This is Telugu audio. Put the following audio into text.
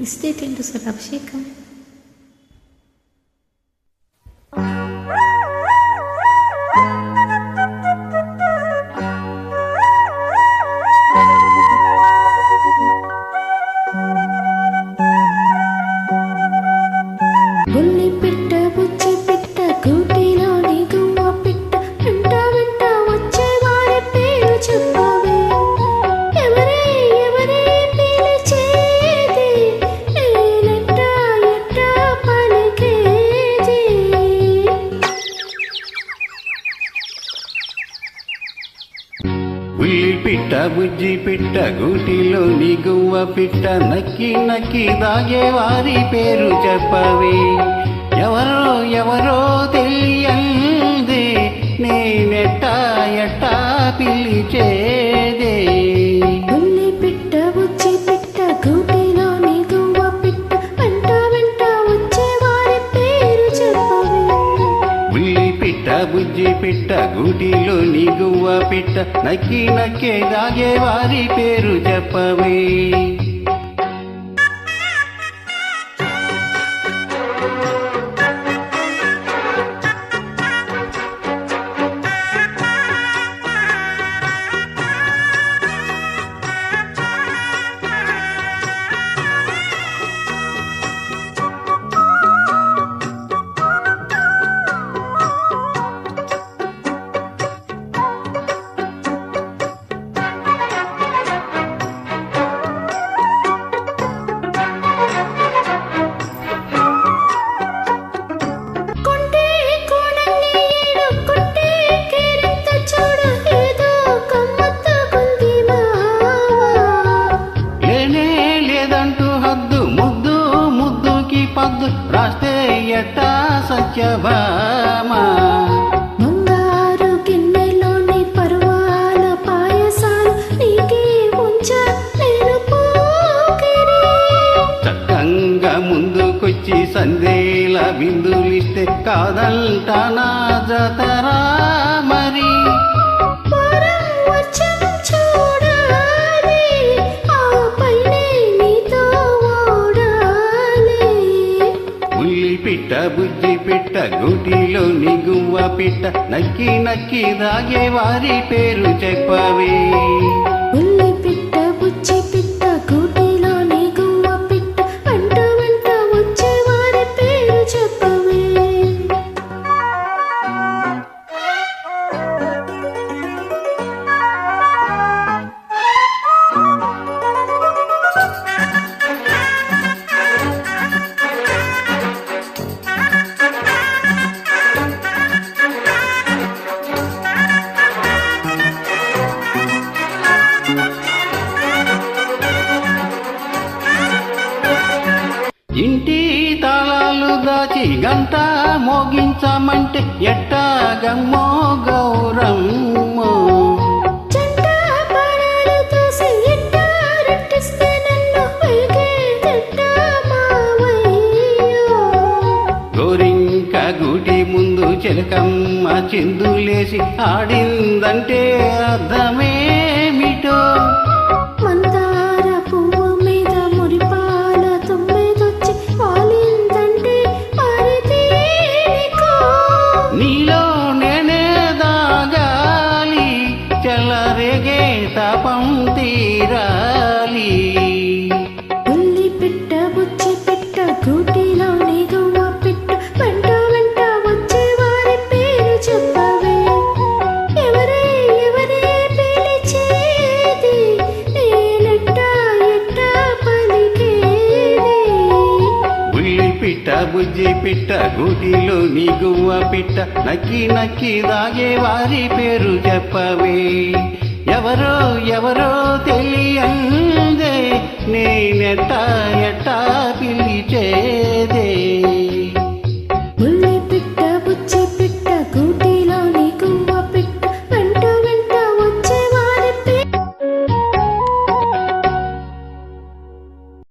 ఇస్తే తింటూ సార్ అభిషేకం. బుల్లి పిట్ట బుచ్చి పిట్ట గూటిలోని గువ్వ పిట్ట వెంట వెంట వచ్చే వారి పేరు చెప్పవే. ఎవరే ఎవరే పిలిచేది నేనెట్ట ఎట్ట పలికేది. ఉల్లి పిట్ట బుజ్జి పిట్ట గూటిలోని గువ్వ పిట్ట నక్కి నక్కి దాగేవారి పేరు చెప్పవే. ఎవరో ఎవరో తెలియంది నేనెట్టా ఎట్టా పిలిచేదే. బుల్లి పిట్ట బుచ్చి పిట్ట గూటిలోని గువ్వ పిట్ట వెంట వెంట వచ్చే వారి పేరు చెప్పవే. ఉల్లి పిట్ట బుజ్జి పిట్ట గూటిలోని గువ్వ పిట్ట నక్కి నక్కే దాగేవారి పేరు చెప్పవే. పద్దు రాస్తే ఎట్టా సత్యభామా. బంగారు గిన్నెలోని పరువాల పాయసాలు నీకే ఉంచా నేను పోకిరి. చక్కంగా ముందుకొచ్చి సందేల బిందులిస్తే కాదంటానా జతరా మరి. పిట్ట బుజ్జి పిట్ట గూటిలోని గువ్వ పిట్ట నక్కి నక్కి దాగేవారి పేరు చెప్పవే. ఉల్లి పిట్ట బుచ్చి పిట్ట గూటిలోని గువ్వ పిట్ట వెంట వెంట వచ్చే వారి పేరు చెప్పవే. ఇంటి తాళాలు దాచి గంట మోగించమంటే ఎట్టాగమ్మో గౌరమ్మో. గోరింక గూటి ముందు చిలకమ్మ చిందులేసి ఆడిందంటే అర్థమేమిటో. చెలరేగే తపం తీరాలి. ఉల్లి పిట్ట బుచ్చి పిట్ట గూటిలోని గువ్వ పిట్ట వెంట వెంట వచ్చే వారి పేరు చెప్పవే. ఎవరే ఎవరే పిలిచేది నేనెట్ట ఎట్ట పలికేది. ఉల్లి పిట్ట బుజ్జి పిట్ట గూటిలోని గువ్వ పిట్ట నక్కి నక్కి దాగేవారి పేరు చెప్పవే. ఎవరో ఎవరో తెలియందే నేనెట్టా ఎట్టా పిలిచేదే.